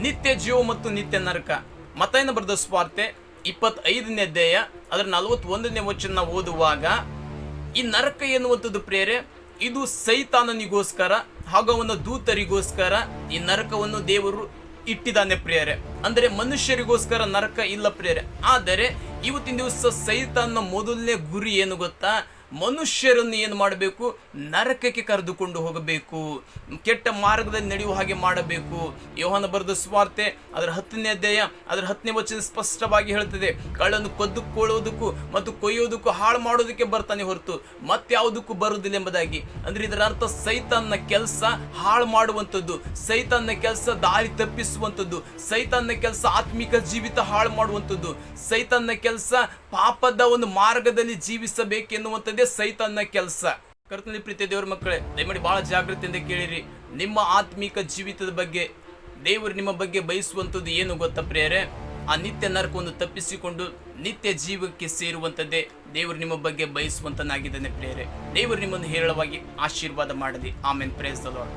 ನಿತ್ಯ ಜೀವ ಮತ್ತು ನಿತ್ಯ ನರಕ. ಮತ್ತಾಯನ ಬರೆದ ಸುವಾರ್ತೆ 25ನೇ ಅಧ್ಯಾಯ ಅದರ 41ನೇ ವಚನ ನಾವು ಓದುವಾಗ, ಈ ನರಕ ಎನ್ನುವಂಥದ್ದು ಪ್ರಿಯರೇ, ಇದು ಸೈತಾನನಿಗೋಸ್ಕರ ಹಾಗೂ ಅವನ ದೂತರಿಗೋಸ್ಕರ ಈ ನರಕವನ್ನು ದೇವರು ಇಟ್ಟಿದ್ದಾನೆ ಪ್ರಿಯರೇ. ಅಂದರೆ ಮನುಷ್ಯರಿಗೋಸ್ಕರ ನರಕ ಇಲ್ಲ ಪ್ರಿಯರೇ. ಆದರೆ ಇವತ್ತಿನ ದಿವಸ ಸೈತಾನ ಮೊದಲನೇ ಗುರಿ ಏನು ಗೊತ್ತಾ? ಮನುಷ್ಯರನ್ನು ಏನು ಮಾಡಬೇಕು? ನರಕಕ್ಕೆ ಕರೆದುಕೊಂಡು ಹೋಗಬೇಕು, ಕೆಟ್ಟ ಮಾರ್ಗದಲ್ಲಿ ನಡೆಯುವ ಹಾಗೆ ಮಾಡಬೇಕು. ಯೋಹಾನ ಬರೆದ ಸುವಾರ್ತೆ ಅದರ 10ನೇ ಅಧ್ಯಾಯ ಅದರ 10ನೇ ವಚನ ಸ್ಪಷ್ಟವಾಗಿ ಹೇಳ್ತದೆ, ಕಳ್ಳನ್ನು ಕದ್ದುಕೊಳ್ಳುವುದಕ್ಕೂ ಮತ್ತು ಕೊಯ್ಯೋದಕ್ಕೂ ಹಾಳು ಮಾಡೋದಕ್ಕೆ ಬರ್ತಾನೆ ಹೊರತು ಮತ್ಯಾವುದಕ್ಕೂ ಬರುವುದಿಲ್ಲ ಎಂಬುದಾಗಿ. ಅಂದ್ರೆ ಇದರ ಅರ್ಥ ಸೈತಾನ್ನ ಕೆಲಸ ಹಾಳು ಮಾಡುವಂಥದ್ದು, ಸೈತಾನ್ನ ಕೆಲಸ ದಾರಿ ತಪ್ಪಿಸುವಂಥದ್ದು, ಸೈತಾನ್ನ ಕೆಲಸ ಆತ್ಮಿಕ ಜೀವಿತ ಹಾಳು ಮಾಡುವಂಥದ್ದು, ಸೈತಾನ್ನ ಕೆಲಸ ಪಾಪದ ಒಂದು ಮಾರ್ಗದಲ್ಲಿ ಜೀವಿಸಬೇಕೆನ್ನುವಂಥದ್ದೇ ಸೈತಾನ್ನ ಕೆಲಸ. ಕರ್ತನಲ್ಲಿ ಪ್ರೀತಿಯ ದೇವರ ಮಕ್ಕಳೇ, ದಯಮಾಡಿ ಬಹಳ ಜಾಗೃತಿಯಿಂದ ಕೇಳಿರಿ. ನಿಮ್ಮ ಆತ್ಮಿಕ ಜೀವಿತದ ಬಗ್ಗೆ ದೇವರು ನಿಮ್ಮ ಬಗ್ಗೆ ಬಯಸುವಂಥದ್ದು ಏನು ಗೊತ್ತಾ ಪ್ರಿಯರೇ? ಆ ನಿತ್ಯ ನರಕವನ್ನು ತಪ್ಪಿಸಿಕೊಂಡು ನಿತ್ಯ ಜೀವಕ್ಕೆ ಸೇರುವಂಥದ್ದೇ ದೇವರು ನಿಮ್ಮ ಬಗ್ಗೆ ಬಯಸುವಂತನಾಗಿದ್ದಾನೆ ಪ್ರಿಯರೇ. ದೇವರು ನಿಮ್ಮನ್ನು ಹೇರಳವಾಗಿ ಆಶೀರ್ವಾದ ಮಾಡಲಿ. ಆಮೆನ್. Praise the lord.